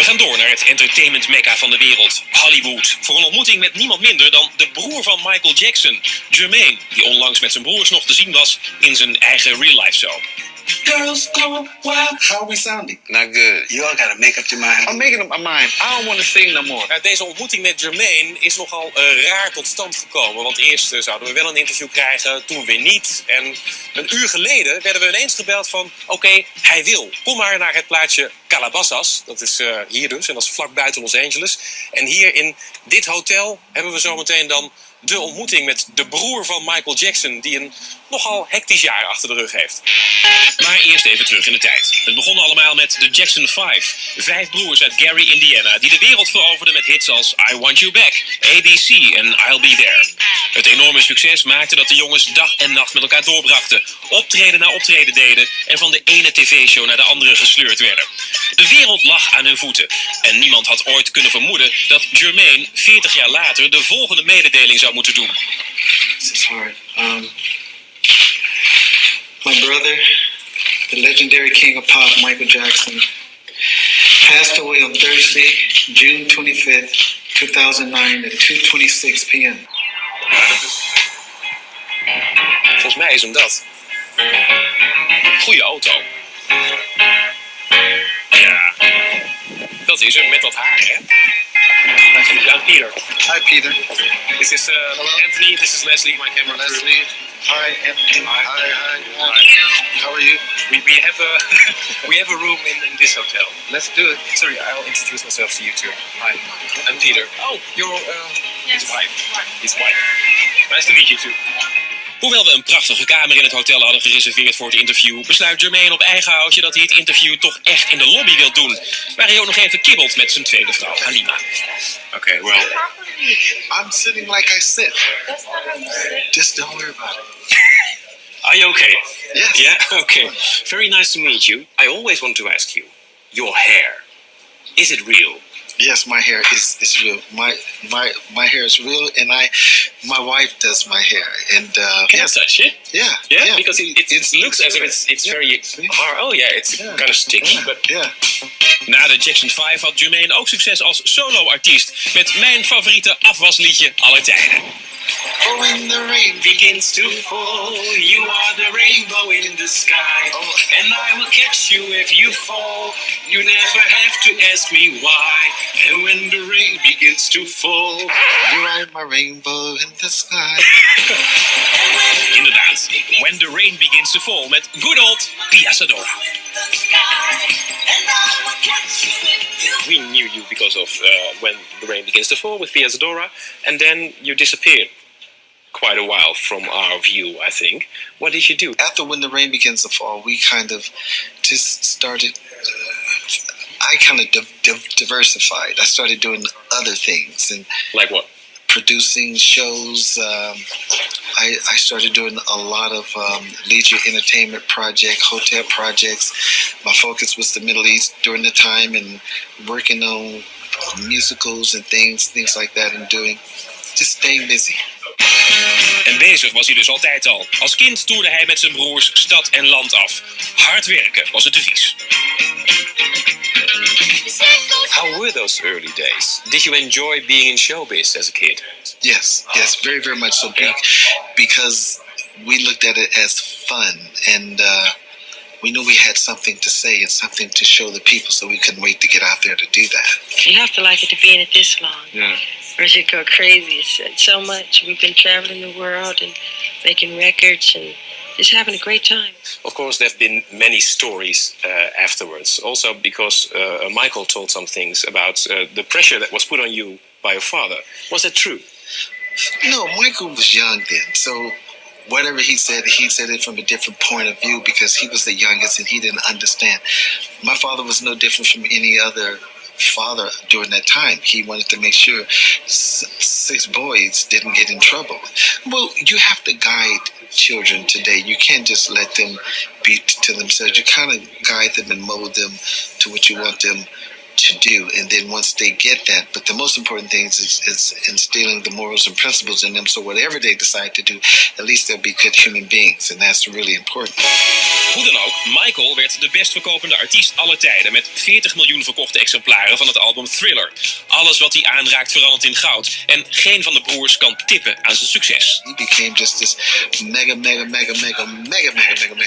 gaan door naar het entertainment mecca van de wereld, Hollywood. Voor een ontmoeting met niemand minder dan de broer van Michael Jackson, Jermaine, die onlangs met zijn broers nog te zien was in zijn eigen real-life show. Girls go wild. How are we sounding? Not good. You all gotta make up your mind. I'm making up my mind. I don't want to sing no more. Deze ontmoeting met Jermaine is nogal raar tot stand gekomen. Want eerst zouden we wel een interview krijgen, toen weer niet. En een uur geleden werden we ineens gebeld van... Oké, hij wil. Kom maar naar het plaatsje Calabasas. Dat is hier dus. En dat is vlak buiten Los Angeles. En hier in dit hotel hebben we zometeen dan de ontmoeting met de broer van Michael Jackson, die een nogal hectisch jaar achter de rug heeft. Maar eerst even terug in de tijd. Het begon allemaal met de Jackson 5. 5 broers uit Gary, Indiana, die de wereld veroverden met hits als I Want You Back, ABC en I'll Be There. Het enorme succes maakte dat de jongens dag en nacht met elkaar doorbrachten, optreden na optreden deden en van de ene tv-show naar de andere gesleurd werden. De wereld lag aan hun voeten. En niemand had ooit kunnen vermoeden dat Jermaine 40 jaar later de volgende mededeling zou moeten doen. This is hard. My brother, the legendary king of pop, Michael Jackson, passed away on Thursday, June 25th, 2009 at 2:26 p.m. Volgens mij is hem dat. Goeie auto. Ja, dat is hem met dat haar, hè? I'm Peter. Hi, Peter. This is Anthony, this is Leslie, my camera crew. Leslie. Hi, Anthony. Hi. How are you? We have a we have a room in this hotel. Let's do it. Sorry, I'll introduce myself to you too. Hi, I'm Peter. Oh, you're his wife. His wife. Nice to meet you too. Hoewel we een prachtige kamer in het hotel hadden gereserveerd voor het interview, besluit Jermaine op eigen houtje dat hij het interview toch echt in de lobby wil doen. Waar hij ook nog even kibbelt met zijn tweede vrouw, Halima. Okay, well, I'm sitting like I sit. That's not how you sit. Just don't worry about it. Are you okay? Yes. Yeah? Okay. Very nice to meet you. I always want to ask you, your hair, is it real? Yes, my hair is real. My hair is real, and my wife does my hair. And Can I touch it? Yeah. Yeah, because it looks as if it's very hard. Oh yeah, it's kind of sticky. But Yeah. na de Jackson 5 had Jermaine ook succes als solo-artiest met mijn favoriete afwasliedje aller tijden. Oh, when the rain Begins to fall, you are the rainbow in the sky. And I will catch you if you fall. You never have to ask me why. And when the rain begins to fall. You are my rainbow in the sky. Inderdaad, When the Rain Begins to Fall met good old Piazadora. We knew you because of When the Rain Begins to Fall with Piazadora. And then you disappeared quite a while from our view, I think. What did you do? After When the Rain Begins to Fall, we kind of just started... I kind of diversified. I started doing other things. And Like what? producing shows. I started doing a lot of leisure entertainment projects, hotel projects. My focus was the Middle East during the time and working on musicals and things like that and just staying busy. En bezig was hij dus altijd al. Als kind toerde hij met zijn broers stad en land af. Hard werken was het devies. How were those early days? Did you enjoy being in showbiz as a kid? Yes, very, very much so. Because we looked at it as fun, and we knew we had something to say and something to show the people, so we couldn't wait to get out there to do that. You have to like it to be in it this long. Yeah. Or you go crazy. It's so much. We've been traveling the world and making records and just having a great time. Of course, there have been many stories afterwards. Also because Michael told some things about the pressure that was put on you by your father. Was that true? No, Michael was young then, so whatever he said it from a different point of view because he was the youngest and he didn't understand. My father was no different from any other father during that time. He wanted to make sure 6 boys didn't get in trouble. Well, you have to guide children today. You can't just let them be to themselves. You kind of guide them and mold them to what you want them to do, and then once they get that, but the most important thing is instilling the morals and principles in them, so whatever they decide to do, at least they'll be good human beings, and that's really important. Hoe dan ook, Michael werd de best verkopende artiest aller tijden met 40 miljoen verkochte exemplaren van het album Thriller. Alles wat hij aanraakt verandert in goud en geen van de broers kan tippen aan zijn succes. He became just this mega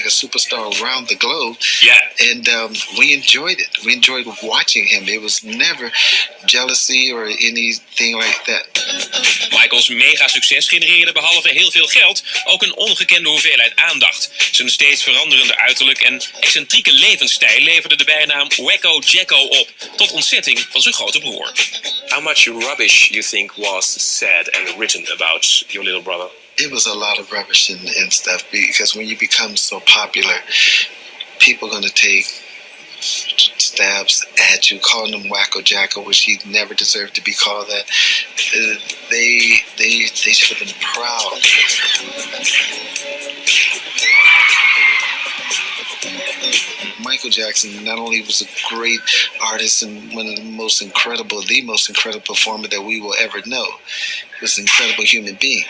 superstar around the globe. Yeah. And we enjoyed it. We enjoyed watching him. It was never jealousy or anything like that. Michaels mega-succes genereerde behalve heel veel geld ook een ongekende hoeveelheid aandacht. Zijn steeds veranderende uiterlijk en excentrieke levensstijl leverde de bijnaam Wacko Jacko op, tot ontzetting van zijn grote broer. How much rubbish you think was said and written about your little brother? It was a lot of rubbish and stuff, because when you become so popular, people are going to take stabs at you, calling him Wacko Jacko, which he never deserved to be called that. They should have been proud. Michael Jackson not only was a great artist and one of the most incredible performer that we will ever know, he was an incredible human being.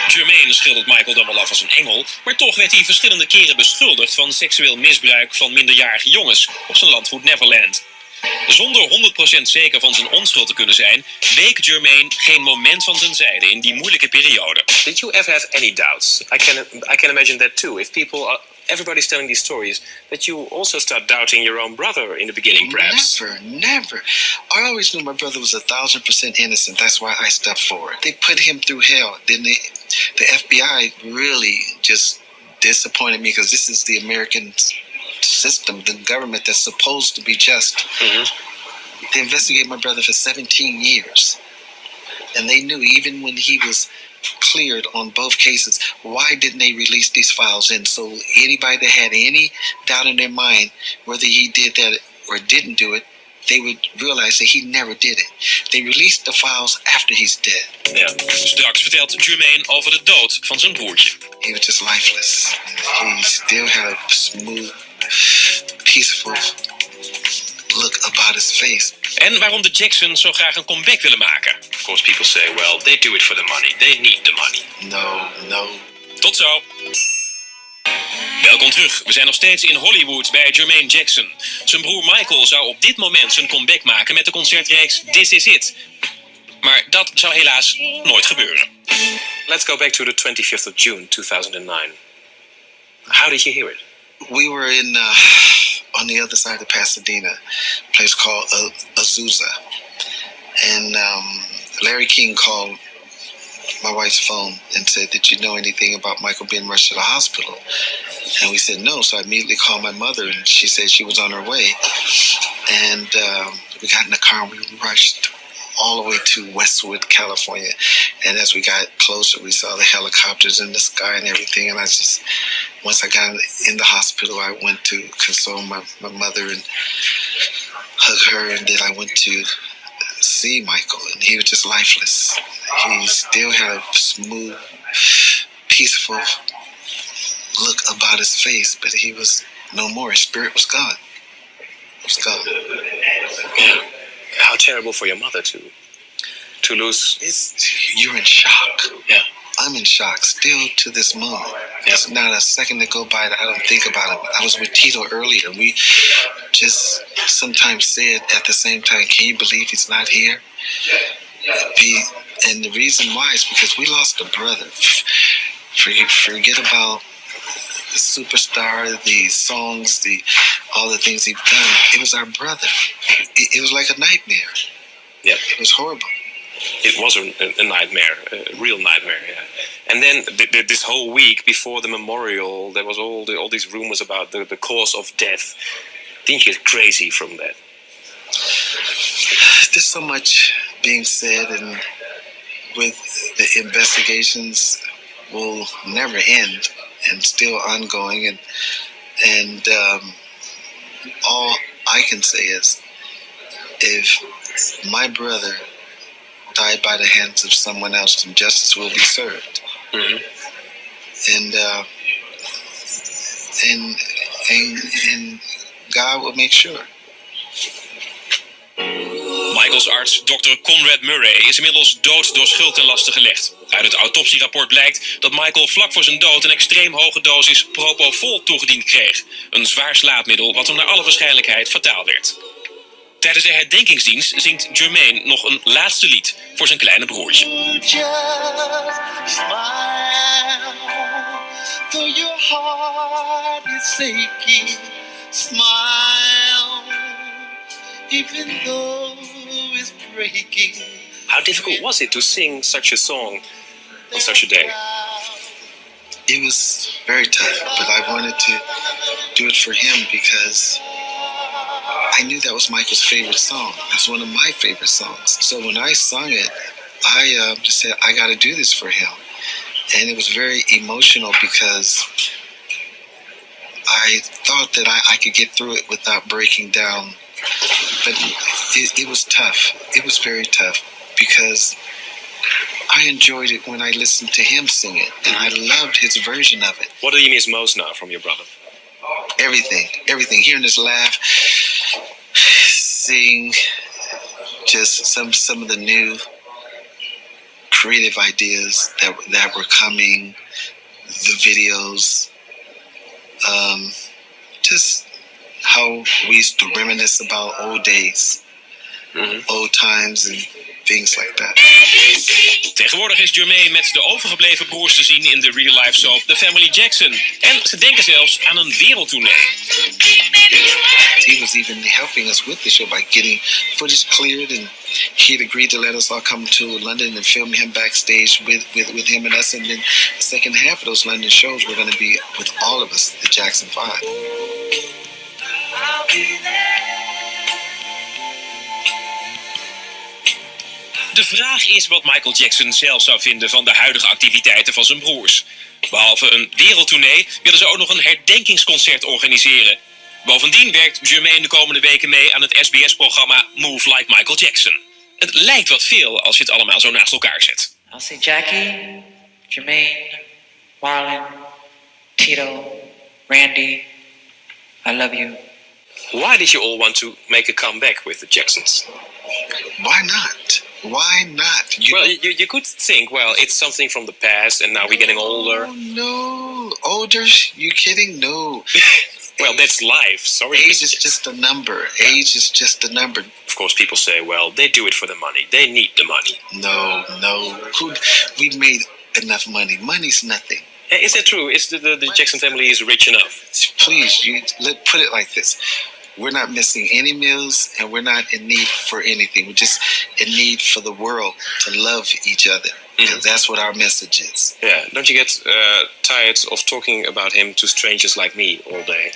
Jermaine schildert Michael dan wel af als een engel, maar toch werd hij verschillende keren beschuldigd van seksueel misbruik van minderjarige jongens op zijn landgoed Neverland. Zonder 100% zeker van zijn onschuld te kunnen zijn, week Jermaine geen moment van zijn zijde in die moeilijke periode. Did you ever have any doubts? I can imagine that too. If everybody's telling these stories, that you also start doubting your own brother in the beginning, perhaps. Never. I always knew my brother was 1,000% innocent. That's why I stepped forward. They put him through hell. Then the FBI really just disappointed me, because this is the American system, the government that's supposed to be just. Mm-hmm. They investigated my brother for 17 years. And they knew even when he was cleared on both cases, why didn't they release these files? And so anybody that had any doubt in their mind whether he did that or didn't do it, they would realize that he never did it. They released the files after he's dead. Ja. Straks vertelt Jermaine over de dood van zijn broertje. He was just lifeless. He still had a smooth, peaceful look about his face. En waarom de Jacksons zo graag een comeback willen maken. Of course people say, well, they do it for the money. They need the money. No. Tot zo. Welkom terug. We zijn nog steeds in Hollywood bij Jermaine Jackson. Zijn broer Michael zou op dit moment zijn comeback maken met de concertreeks This Is It. Maar dat zou helaas nooit gebeuren. Let's go back to the 25th of June 2009. How did you hear it? We were in on the other side of Pasadena, a place called Azusa. And Larry King called my wife's phone and said, "Did you know anything about Michael being rushed to the hospital?" And we said no, so I immediately called my mother, and she said she was on her way. And we got in the car and we rushed all the way to Westwood, California. And as we got closer, we saw the helicopters in the sky and everything. And once I got in the hospital, I went to console my mother and hug her, and then I went to see Michael, and he was just lifeless. He still had a smooth, peaceful look about his face, but he was no more. His spirit was gone. It was gone. Yeah. How terrible for your mother to lose. You're in shock. Yeah. I'm in shock still to this moment. Yeah. There's not a second to go by that I don't think about him. I was with Tito earlier. We just sometimes said at the same time, can you believe he's not here? And the reason why is because we lost a brother. Forget about the superstar, the songs, all the things he's done. It was our brother. It was like a nightmare. Yeah. It was horrible. It was a nightmare, a real nightmare. Yeah. And then this whole week before the memorial, there was all these rumors about the cause of death. Didn't you get crazy from that? There's so much being said, and with the investigations will never end and still ongoing, and all I can say is, if my brother died by the hands of someone else, then justice will be served. Mm-hmm. And God will make sure. Michaels arts, Dr. Conrad Murray, is inmiddels dood door schuld ten laste gelegd. Uit het autopsierapport blijkt dat Michael vlak voor zijn dood een extreem hoge dosis propofol toegediend kreeg. Een zwaar slaapmiddel wat hem naar alle waarschijnlijkheid fataal werd. Tijdens de herdenkingsdienst zingt Jermaine nog een laatste lied voor zijn kleine broertje. Just smile, though your heart is aching. Smile, even though it's breaking. How difficult was it to sing such a song on such a day? It was very tough, but I wanted to do it for him because I knew that was Michael's favorite song. That's one of my favorite songs. So when I sung it, I just said, I got to do this for him. And it was very emotional because I thought that I could get through it without breaking down. But it was tough. It was very tough because I enjoyed it when I listened to him sing it. And I loved his version of it. What do you miss most now from your brother? Everything. Hearing his laugh, sing, just some of the new creative ideas that were coming, the videos, just how we used to reminisce about old days, old times and things like that. Tegenwoordig is Jermaine met de overgebleven broers te zien in de real-life soap The Family Jackson. En ze denken zelfs aan een wereldtournee. He was even helping us with the show by getting footage cleared, and he had agreed to let us all come to London and film him backstage with him and us. And then the second half of those London shows were going to be with all of us, the Jackson 5. De vraag is wat Michael Jackson zelf zou vinden van de huidige activiteiten van zijn broers. Behalve een wereldtournee willen ze ook nog een herdenkingsconcert organiseren. Bovendien werkt Jermaine de komende weken mee aan het SBS-programma Move Like Michael Jackson. Het lijkt wat veel als je het allemaal zo naast elkaar zet. I'll say Jackie, Jermaine, Marlon, Tito, Randy, I love you. Why did you all want to make a comeback with the Jacksons? Why not? Why not? You could think, well, it's something from the past and now we're getting older. Oh, no. Older? You kidding? No. Well, that's life. Sorry. Age is just a number. Age is just a number. Of course, people say, well, they do it for the money. They need the money. No. We've made enough money. Money's nothing. Is that true? Is the Jackson family is rich enough? Please, put it like this. We're not missing any meals, and we're not in need for anything. We're just in need for the world to love each other. Because that's what our message is. Yeah. Don't you get tired of talking about him to strangers like me all day?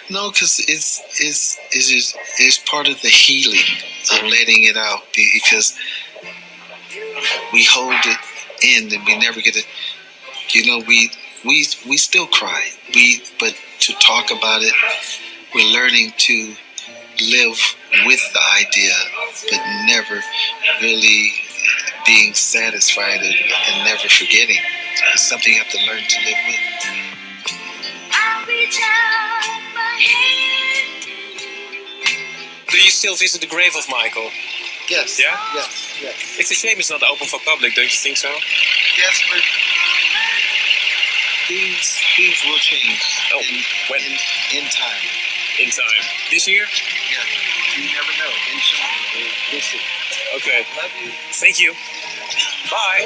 No, because it's part of the healing of letting it out. Because we hold it in, and we never get it. You know, we still cry. But to talk about it, we're learning to live with the idea, but never really being satisfied and never forgetting. It's something you have to learn to live with. Do you still visit the grave of Michael? Yes. Yeah? Yes. It's a shame it's not open for public, don't you think so? Yes, but things will change. Oh, when? In time. In time. This year? Yeah. You never know. Inshallah. We'll see. Okay. Love you. Thank you. Bye.